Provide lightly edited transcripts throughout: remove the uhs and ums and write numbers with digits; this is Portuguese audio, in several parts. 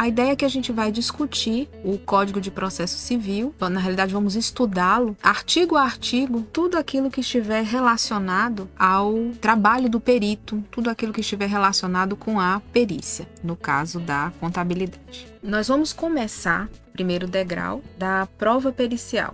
A ideia é que a gente vai discutir o Código de Processo Civil, na realidade vamos estudá-lo, artigo a artigo, tudo aquilo que estiver relacionado ao trabalho do perito, tudo aquilo que estiver relacionado com a perícia, no caso da contabilidade. Nós vamos começar, primeiro degrau, da prova pericial.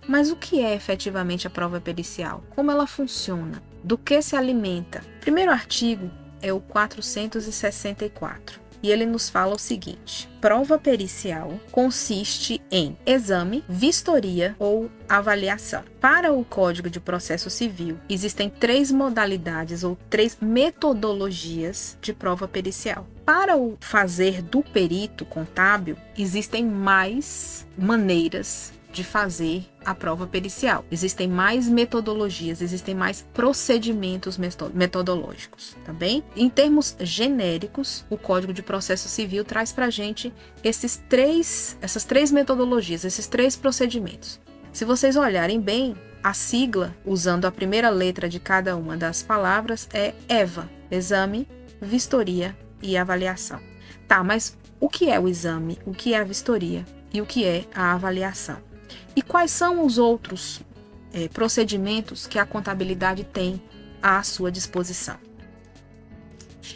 Mas o que é efetivamente a prova pericial? Como ela funciona? Do que se alimenta? O primeiro artigo é o 464 e ele nos fala o seguinte: prova pericial consiste em exame, vistoria ou avaliação. Para o Código de Processo Civil, existem 3 modalidades ou 3 metodologias de prova pericial. Para o fazer do perito contábil, existem mais maneiras de fazer a prova pericial. Existem mais metodologias, existem mais procedimentos metodológicos, tá bem? Em termos genéricos, o Código de Processo Civil traz pra gente essas três metodologias, esses 3 procedimentos. Se vocês olharem bem, a sigla, usando a primeira letra de cada uma das palavras, é EVA, exame, vistoria e avaliação. Tá, mas o que é o exame, o que é a vistoria e o que é a avaliação? E quais são os outros procedimentos que a contabilidade tem à sua disposição?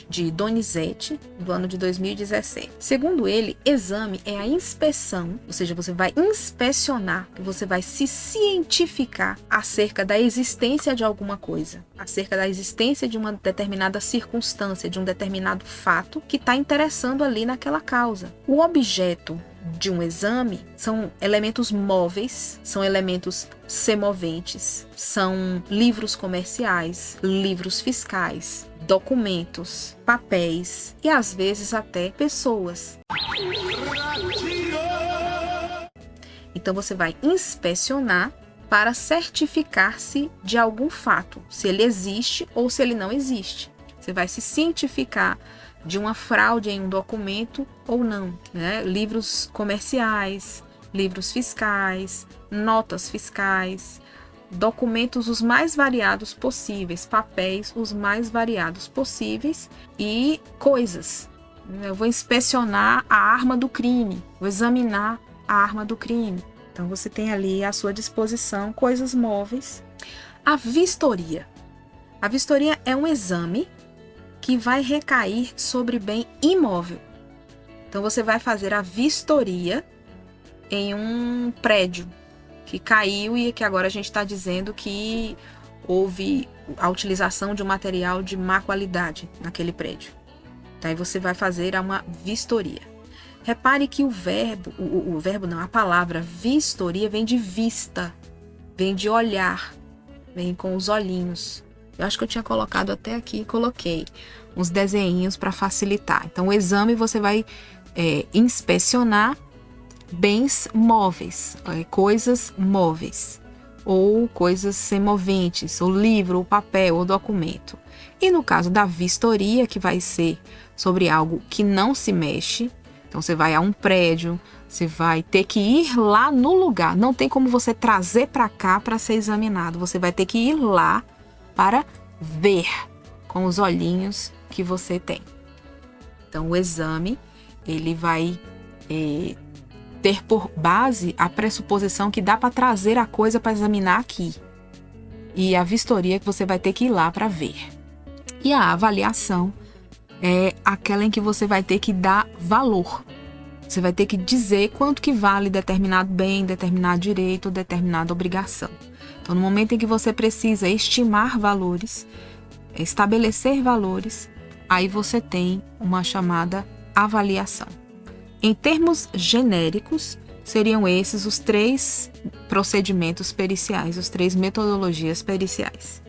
De Donizete, do ano de 2017. Segundo ele, exame é a inspeção, ou seja, você vai inspecionar, você vai se cientificar acerca da existência de alguma coisa, acerca da existência de uma determinada circunstância, de um determinado fato que está interessando ali naquela causa. O objeto de um exame são elementos móveis, são elementos semoventes, são livros comerciais, livros fiscais, documentos, papéis e às vezes até pessoas. Então você vai inspecionar para certificar-se de algum fato, se ele existe ou se ele não existe. Você vai se cientificar de uma fraude em um documento ou não, né? Livros comerciais, livros fiscais, notas fiscais, documentos os mais variados possíveis, papéis os mais variados possíveis e coisas. Eu vou inspecionar a arma do crime, vou examinar a arma do crime. Então você tem ali à sua disposição coisas móveis. A vistoria. A vistoria é um exame que vai recair sobre bem imóvel. Então você vai fazer a vistoria em um prédio que caiu e que agora a gente está dizendo que houve a utilização de um material de má qualidade naquele prédio. Então aí você vai fazer uma vistoria. Repare que a palavra vistoria vem de vista, vem de olhar, vem com os olhinhos. Eu acho que eu tinha colocado até aqui, coloquei uns desenhinhos para facilitar. Então, o exame você vai inspecionar bens móveis, coisas móveis, ou coisas semoventes, ou livro, ou papel, ou documento. E no caso da vistoria, que vai ser sobre algo que não se mexe, então você vai a um prédio, você vai ter que ir lá no lugar, não tem como você trazer para cá para ser examinado, você vai ter que ir lá para ver com os olhinhos que você tem. Então, o exame, ele vai ter por base a pressuposição que dá para trazer a coisa para examinar aqui. E a vistoria que você vai ter que ir lá para ver. E a avaliação é aquela em que você vai ter que dar valor. Você vai ter que dizer quanto que vale determinado bem, determinado direito ou determinada obrigação. Então, no momento em que você precisa estimar valores, estabelecer valores, aí você tem uma chamada avaliação. Em termos genéricos, seriam esses os 3 procedimentos periciais, os 3 metodologias periciais.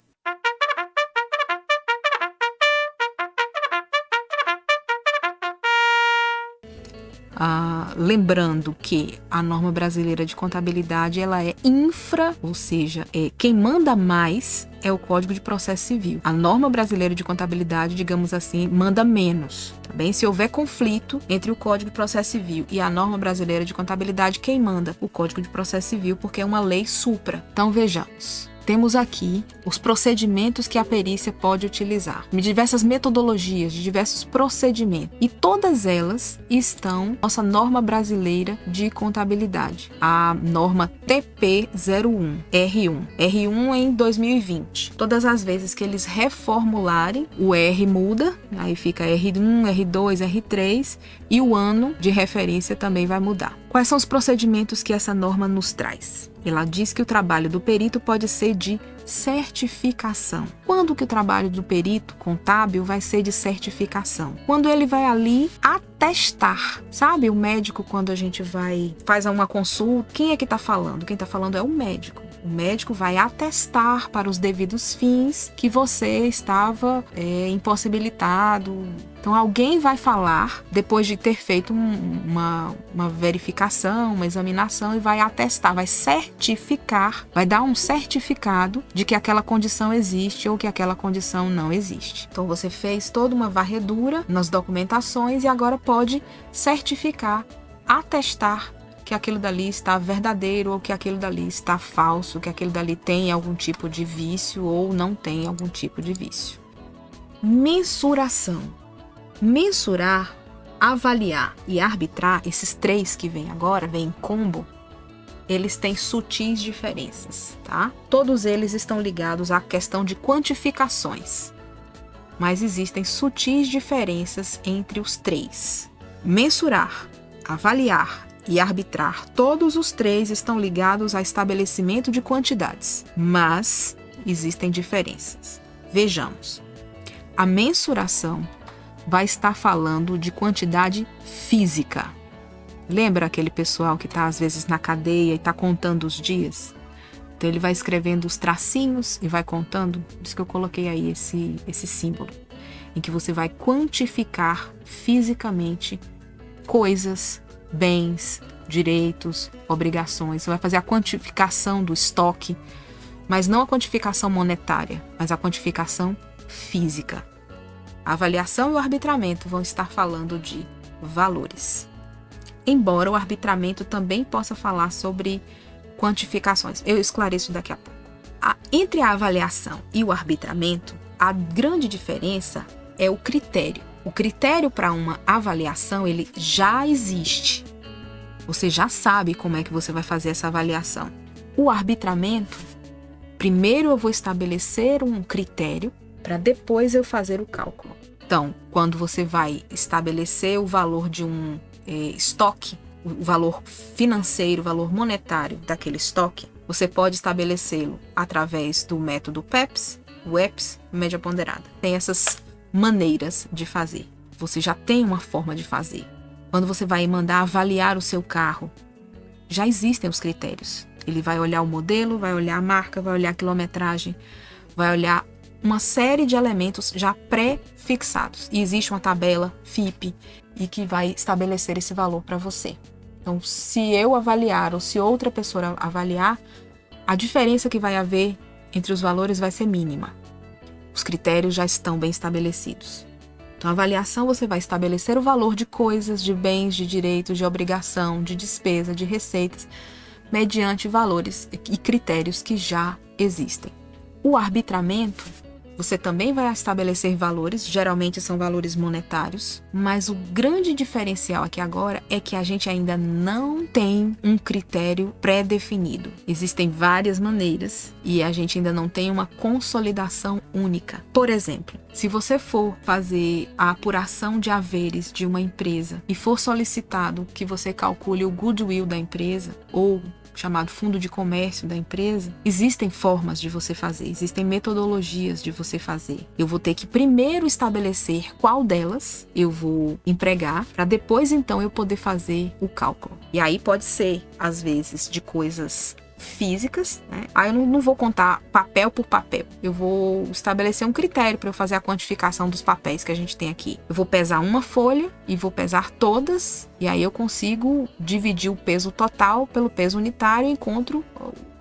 Lembrando que a norma brasileira de contabilidade ela é infra, ou seja, quem manda mais é o Código de Processo Civil. A norma brasileira de contabilidade, digamos assim, manda menos. Tá bem? Se houver conflito entre o Código de Processo Civil e a norma brasileira de contabilidade, quem manda? O Código de Processo Civil, porque é uma lei supra. Então vejamos. temos aqui os procedimentos que a perícia pode utilizar, diversas metodologias, de diversos procedimentos, e todas elas estão na nossa norma brasileira de contabilidade, a norma TP01, R1 em 2020. Todas as vezes que eles reformularem, o R muda, aí fica R1, R2, R3, e o ano de referência também vai mudar. Quais são os procedimentos que essa norma nos traz? Ela diz que o trabalho do perito pode ser de certificação. Quando que o trabalho do perito contábil vai ser de certificação? Quando ele vai ali atestar. Sabe o médico, quando a gente faz uma consulta, quem é que está falando? Quem está falando é o médico. O médico vai atestar para os devidos fins que você estava impossibilitado. Então, alguém vai falar, depois de ter feito uma verificação, uma examinação, e vai atestar, vai certificar, vai dar um certificado de que aquela condição existe ou que aquela condição não existe. Então, você fez toda uma varredura nas documentações e agora pode certificar, atestar que aquilo dali está verdadeiro ou que aquilo dali está falso, que aquilo dali tem algum tipo de vício ou não tem algum tipo de vício. Mensuração. Mensurar, avaliar e arbitrar, esses três que vem agora, vem em combo, eles têm sutis diferenças, tá? Todos eles estão ligados à questão de quantificações, mas existem sutis diferenças entre os três. Mensurar, avaliar e arbitrar, todos os três estão ligados a estabelecimento de quantidades, mas existem diferenças. Vejamos. A mensuração vai estar falando de quantidade física. Lembra aquele pessoal que está às vezes na cadeia e está contando os dias? Então ele vai escrevendo os tracinhos e vai contando. Por isso que eu coloquei aí esse símbolo, em que você vai quantificar fisicamente coisas, bens, direitos, obrigações. Você vai fazer a quantificação do estoque, mas não a quantificação monetária, mas a quantificação física. A avaliação e o arbitramento vão estar falando de valores. Embora o arbitramento também possa falar sobre quantificações. Eu esclareço daqui a pouco. Entre a avaliação e o arbitramento, a grande diferença é o critério. O critério para uma avaliação, ele já existe. Você já sabe como é que você vai fazer essa avaliação. O arbitramento, primeiro eu vou estabelecer um critério para depois eu fazer o cálculo. Então, quando você vai estabelecer o valor de um estoque, o valor financeiro, o valor monetário daquele estoque, você pode estabelecê-lo através do método PEPS, o EPS, média ponderada. Tem essas maneiras de fazer. Você já tem uma forma de fazer. Quando você vai mandar avaliar o seu carro, já existem os critérios. Ele vai olhar o modelo, vai olhar a marca, vai olhar a quilometragem, vai olhar uma série de elementos já pré-fixados. E existe uma tabela FIPE e que vai estabelecer esse valor para você. Então, se eu avaliar ou se outra pessoa avaliar, a diferença que vai haver entre os valores vai ser mínima. Os critérios já estão bem estabelecidos. Então, a avaliação, você vai estabelecer o valor de coisas, de bens, de direitos, de obrigação, de despesa, de receitas, mediante valores e critérios que já existem. O arbitramento, você também vai estabelecer valores, geralmente são valores monetários, mas o grande diferencial aqui agora é que a gente ainda não tem um critério pré-definido. Existem várias maneiras e a gente ainda não tem uma consolidação única. Por exemplo, se você for fazer a apuração de haveres de uma empresa e for solicitado que você calcule o goodwill da empresa ou chamado fundo de comércio da empresa, existem formas de você fazer, existem metodologias de você fazer. Eu vou ter que primeiro estabelecer qual delas eu vou empregar, para depois então eu poder fazer o cálculo. E aí pode ser, às vezes, de coisas físicas, né? Aí eu não vou contar papel por papel. Eu vou estabelecer um critério para eu fazer a quantificação dos papéis que a gente tem aqui. Eu vou pesar uma folha e vou pesar todas, e aí eu consigo dividir o peso total pelo peso unitário e encontro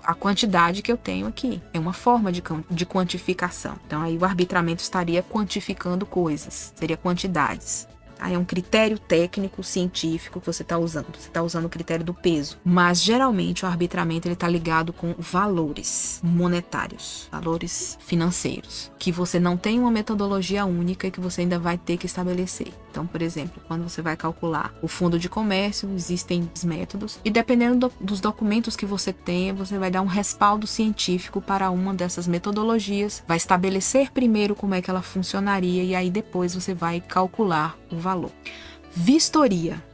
a quantidade que eu tenho aqui. É uma forma de quantificação. Então aí o arbitramento estaria quantificando coisas, seria quantidades. Aí é um critério técnico, científico que você está usando. Você está usando o critério do peso. Mas, geralmente, o arbitramento está ligado com valores monetários, valores financeiros, que você não tem uma metodologia única e que você ainda vai ter que estabelecer. Então, por exemplo, quando você vai calcular o fundo de comércio, existem métodos. E dependendo dos documentos que você tenha, você vai dar um respaldo científico para uma dessas metodologias, vai estabelecer primeiro como é que ela funcionaria e aí depois você vai calcular o valor. Vistoria.